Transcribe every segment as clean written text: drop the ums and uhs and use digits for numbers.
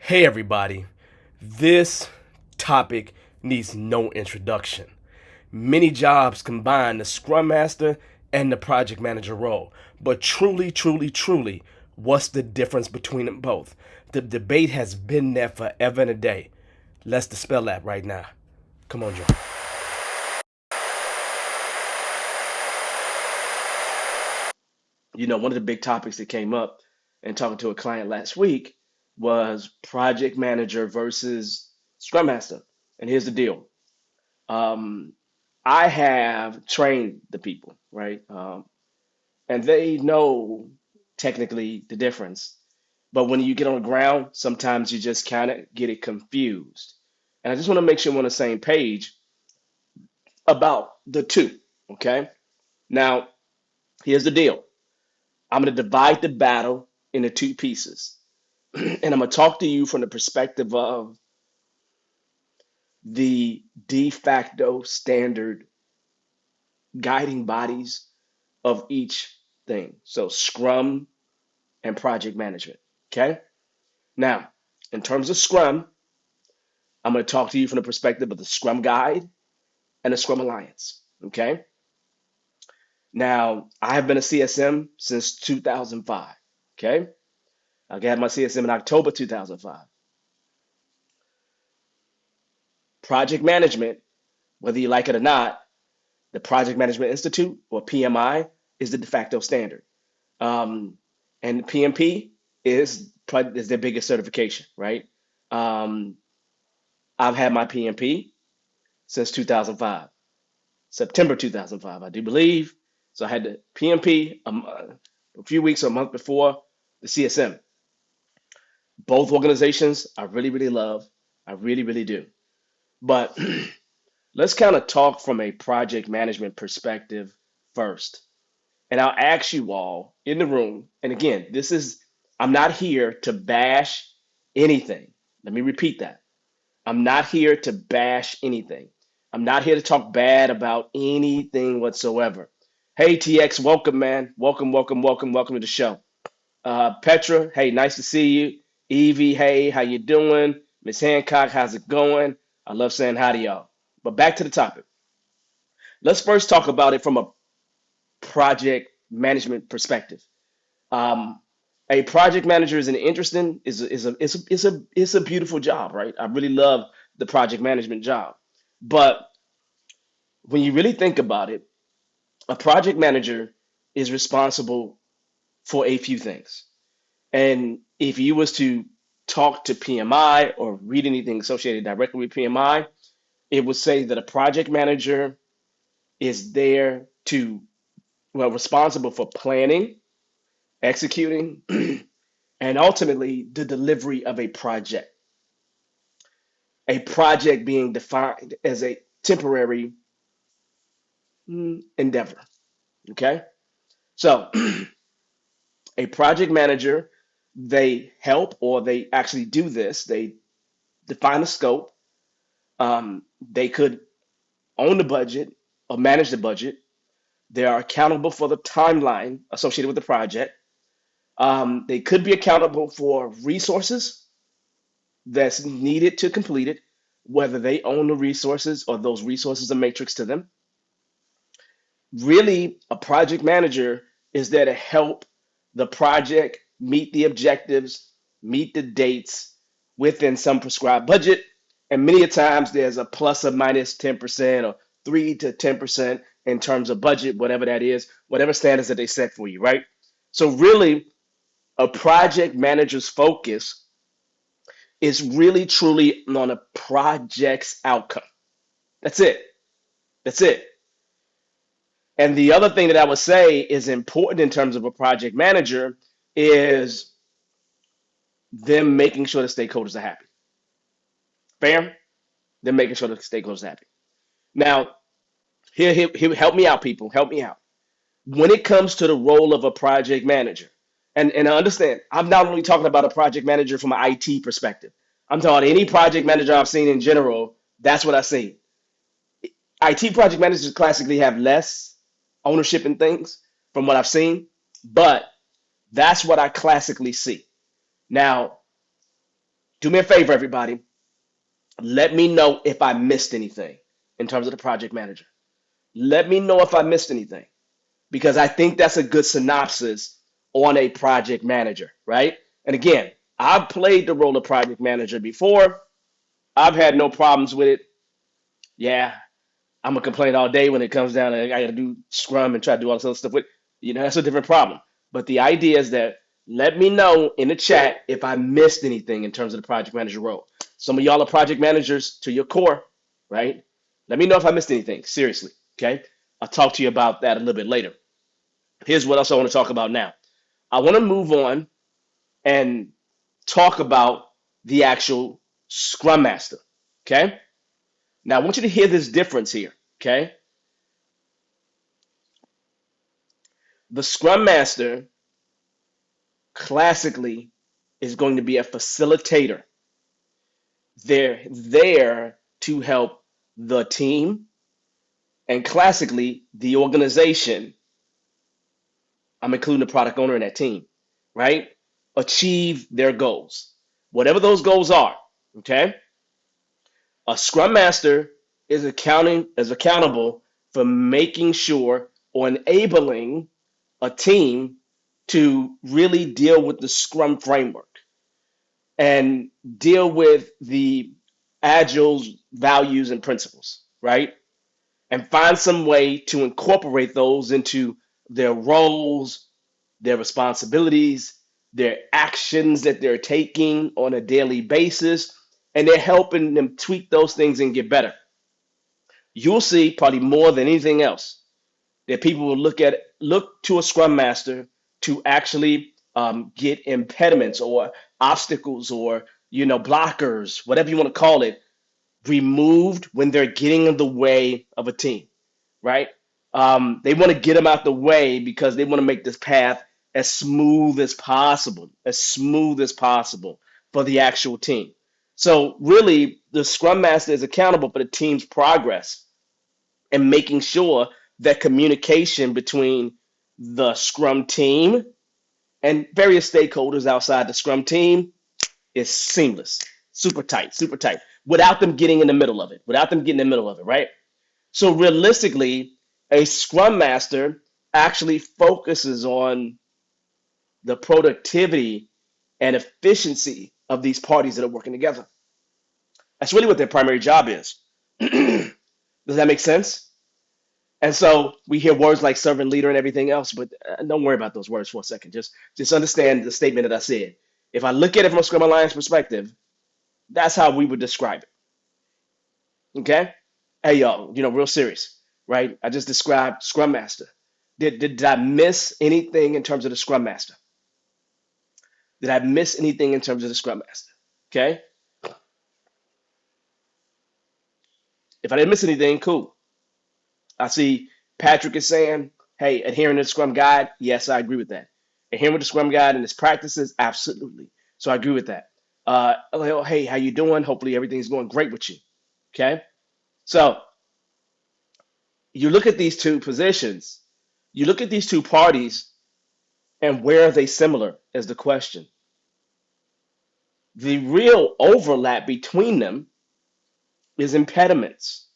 Hey everybody, this topic needs no introduction. Many jobs combine the Scrum Master and the Project Manager role, but truly, what's the difference between them both? The debate has been there forever and a day. Let's dispel that right now. Come on, Joe. One of the big topics that came up in talking to a client last week was Project Manager versus Scrum Master. And here's the deal. Um, I have trained the people, right? And they know technically the difference. But when you get on the ground, sometimes you just kind of get it confused. And I just want to make sure we're on the same page about the two, okay? Now, here's the deal. I'm going to divide the battle into two pieces. And I'm going to talk to you from the perspective of the de facto standard guiding bodies of each thing. So Scrum and project management. Okay. Now, in terms of Scrum, I'm going to talk to you from the perspective of the Scrum Guide and the Scrum Alliance. Okay. Now, I have been a CSM since 2005. Okay. I got my CSM in October 2005. Project management, whether you like it or not, the Project Management Institute or PMI is the de facto standard. Um, and PMP is their biggest certification, right? Um, I've had my PMP since 2005, September 2005, I do believe. So I had the PMP a few weeks or a month before the CSM. Both organizations I really love. I really do. But let's kind of talk from a project management perspective first. And I'll ask you all in the room, and again, I'm not here to bash anything. Let me repeat that. I'm not here to bash anything. I'm not here to talk bad about anything whatsoever. Hey, TX, welcome, man. Welcome to the show. Petra, hey, nice to see you. Evie, hey, how you doing? Miss Hancock, how's it going? I love saying hi to y'all. But back to the topic. Let's first talk about it from a project management perspective. Um, a project manager is an interesting is a beautiful job, right? I really love the project management job, but when you really think about it, a project manager is responsible for a few things. And if you was to talk to PMI or read anything associated directly with PMI, it would say that a project manager is there to, well, responsible for planning, executing, and ultimately the delivery of a project. A project being defined as a temporary endeavor. Okay. So a project manager, they help or they actually do this. They define the scope. They could own the budget or manage the budget. They are accountable for the timeline associated with the project. They could be accountable for resources that's needed to complete it, whether they own the resources or those resources are matrix to them. Really, a project manager is there to help the project meet the objectives, meet the dates within some prescribed budget. And many a times there's a plus or minus 10% or 3 to 10% in terms of budget, whatever that is, whatever standards that they set for you, right? So really, a project manager's focus is really truly on a project's outcome. That's it. That's it. And the other thing that I would say is important in terms of a project manager is them making sure the stakeholders are happy. Fair? Them making sure the stakeholders are happy. Now, here, help me out, people. Help me out. When it comes to the role of a project manager, and I understand, I'm not only talking about a project manager from an IT perspective. I'm talking any project manager I've seen in general. That's what I've seen. IT project managers classically have less ownership in things from what I've seen, but that's what I classically see. Now, Do me a favor, everybody. Let me know if I missed anything in terms of the project manager. Let me know if I missed anything because I think that's a good synopsis on a project manager, right? And again, I've played the role of project manager before. I've had no problems with it. Yeah, I'm gonna complain all day when it comes down to I gotta do Scrum and try to do all this other stuff with, that's a different problem. But the idea is that let me know in the chat if I missed anything in terms of the project manager role. Some of y'all are project managers to your core, right? Let me know if I missed anything. Seriously, okay? I'll talk to you about that a little bit later. Here's what else I want to talk about now. I want to move on and talk about the actual Scrum Master, okay? Now I want you to hear this difference here, okay? The Scrum Master classically is going to be a facilitator. They're there to help the team and classically the organization. I'm including the product owner in that team, right? Achieve their goals, whatever those goals are. Okay. A Scrum Master is accountable for making sure or enabling a team to really deal with the Scrum framework and deal with the Agile's values and principles, right? And find some way to incorporate those into their roles, their responsibilities, their actions that they're taking on a daily basis, and they're helping them tweak those things and get better. You'll see probably more than anything else that people will look to a scrum master to actually get impediments or obstacles or blockers, whatever you want to call it, removed when they're getting in the way of a team, right? They want to get them out the way because they want to make this path as smooth as possible for the actual team. So really, the Scrum Master is accountable for the team's progress and making sure that communication between the Scrum team and various stakeholders outside the Scrum team is seamless, super tight, without them getting in the middle of it, right? So realistically, a Scrum Master actually focuses on the productivity and efficiency of these parties that are working together. That's really what their primary job is. Does that make sense? And so we hear words like servant leader and everything else, but don't worry about those words for a second. Just understand the statement that I said. If I look at it from a Scrum Alliance perspective, that's how we would describe it. Okay? Hey y'all, real serious, right? I just described Scrum Master. Did I miss anything in terms of the Scrum Master? Did I miss anything in terms of the Scrum Master? Okay? If I didn't miss anything, cool. I see Patrick is saying, hey, adhering to the Scrum Guide. Yes, I agree with that. Adhering with the Scrum Guide and its practices, absolutely. So I agree with that. Oh, hey, how you doing? Hopefully everything's going great with you. Okay? So you look at these two positions, you look at these two parties, and where are they similar is the question. The real overlap between them is impediments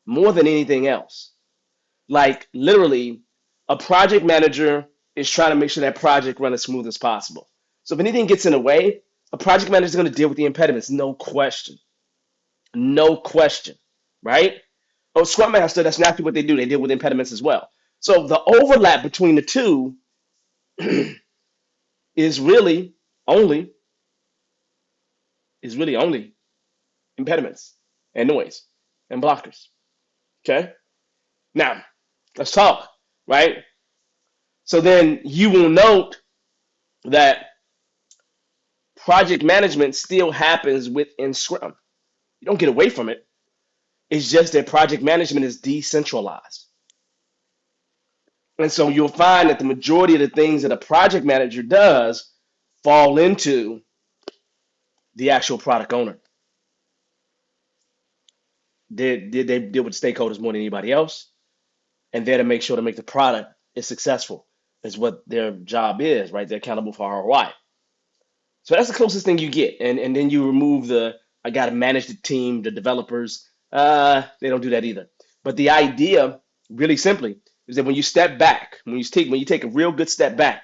more than anything else. Like literally, a project manager is trying to make sure that project runs as smooth as possible. So if anything gets in the way, a project manager is going to deal with the impediments, no question, no question, right? Oh, Scrum Master, that's naturally what they do. They deal with impediments as well. So the overlap between the two is really only only impediments and noise and blockers. Okay. Now let's talk, right? So then you will note that project management still happens within Scrum. You don't get away from it. It's just that project management is decentralized. And so you'll find that the majority of the things that a project manager does fall into the actual product owner. Did they deal with stakeholders more than anybody else? And they're to make sure to make the product is successful is what their job is, right? They're accountable for ROI. So that's the closest thing you get. And then you remove the I got to manage the team, the developers. They don't do that either. But the idea, really simply, is that when you step back, when you take a real good step back,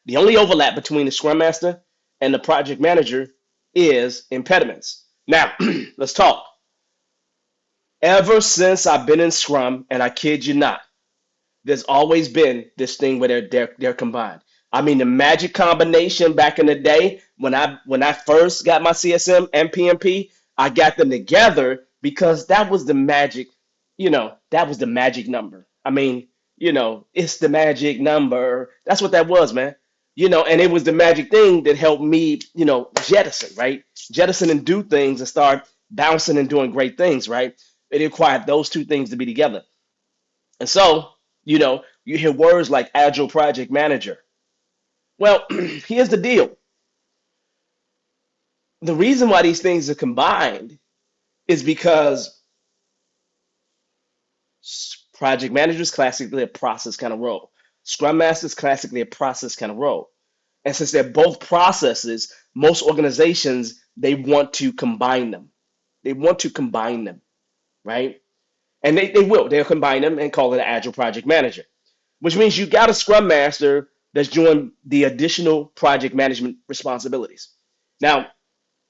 the only overlap between the Scrum Master and the project manager is impediments. Now, let's talk. Ever since I've been in Scrum, and I kid you not, there's always been this thing where they're combined. I mean, the magic combination back in the day when I first got my CSM and PMP, I got them together because that was the magic, that was the magic number. I mean, it's the magic number. That's what that was, man. And it was the magic thing that helped me, jettison, right? Jettison and do things and start bouncing and doing great things, right? It required those two things to be together. And so, you hear words like agile project manager. Well, here's the deal. The reason why these things are combined is because project manager is classically a process kind of role. Scrum master is classically a process kind of role. And since they're both processes, most organizations, they want to combine them. They want to combine them, right? And they will. They'll combine them and call it an agile project manager, which means you got a scrum master that's doing the additional project management responsibilities. Now,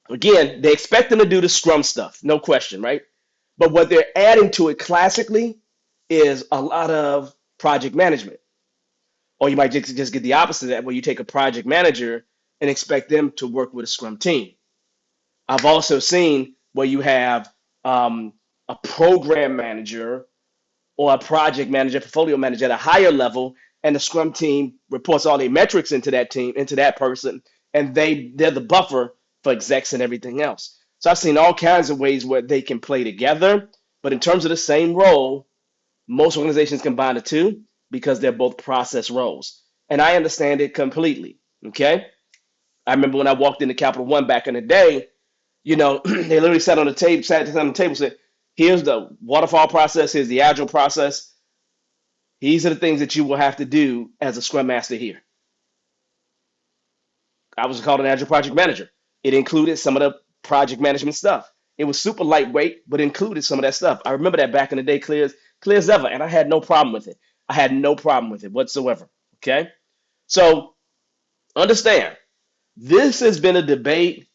again, they expect them to do the scrum stuff, no question, right? But what they're adding to it classically is a lot of project management. Or you might just get the opposite of that, where you take a project manager and expect them to work with a scrum team. I've also seen where you have a program manager or a project manager, portfolio manager at a higher level, and the Scrum team reports all their metrics into that team, into that person, and they're the buffer for execs and everything else. So I've seen all kinds of ways where they can play together, but in terms of the same role, most organizations combine the two because they're both process roles. And I understand it completely. Okay. I remember when I walked into Capital One back in the day, they literally sat on the table, said, here's the waterfall process, here's the agile process. These are the things that you will have to do as a scrum master here. I was called an agile project manager. It included some of the project management stuff. It was super lightweight, but included some of that stuff. I remember that back in the day, clear as ever, and I had no problem with it. I had no problem with it whatsoever. Okay, so understand, this has been a debate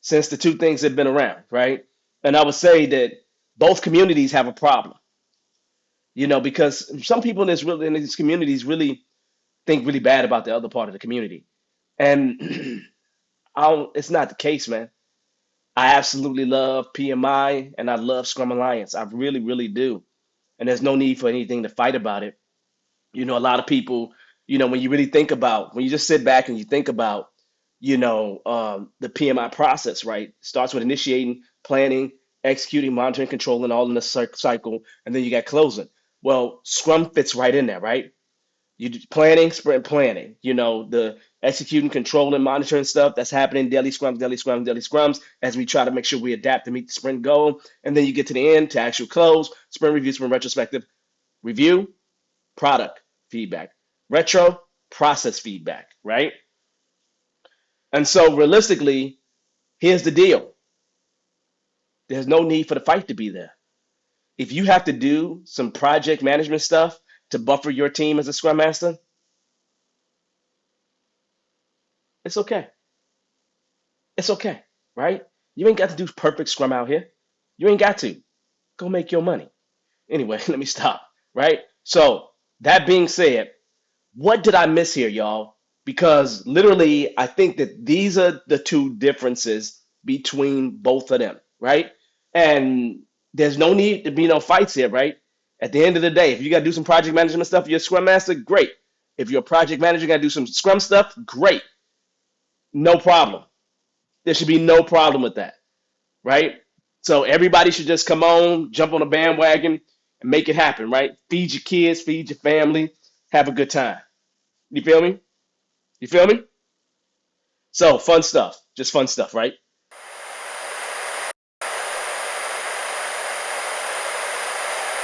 since the two things have been around, right? And I would say that both communities have a problem, because some people in these communities really think really bad about the other part of the community, and it's not the case, man. I absolutely love PMI and I love Scrum Alliance. I really, really do. And there's no need for anything to fight about it. A lot of people, when you really think about, when you just sit back and you think about, the PMI process, right? Starts with initiating, planning, executing, monitoring, controlling, all in the cycle, and then you got closing. Well, Scrum fits right in there, right? You do planning, sprint planning, the executing, controlling, monitoring stuff that's happening, daily scrums, daily scrums, daily scrums, as we try to make sure we adapt to meet the sprint goal. And then you get to the end to actual close, sprint review, sprint retrospective, review, product feedback, retro, process feedback, right? And so realistically, here's the deal. There's no need for the fight to be there. If you have to do some project management stuff to buffer your team as a scrum master, it's okay. It's okay, right? You ain't got to do perfect scrum out here. You ain't got to. Go make your money. Anyway, let me stop, right? So, that being said, what did I miss here, y'all? Because literally, I think that these are the two differences between both of them, right? And there's no need to be no fights here, right? At the end of the day, if you got to do some project management stuff, you're a scrum master, great. If you're a project manager, got to do some scrum stuff, great. No problem. There should be no problem with that, right? So everybody should just come on, jump on a bandwagon, and make it happen, right? Feed your kids, feed your family, have a good time. You feel me? You feel me? So fun stuff, just fun stuff, right?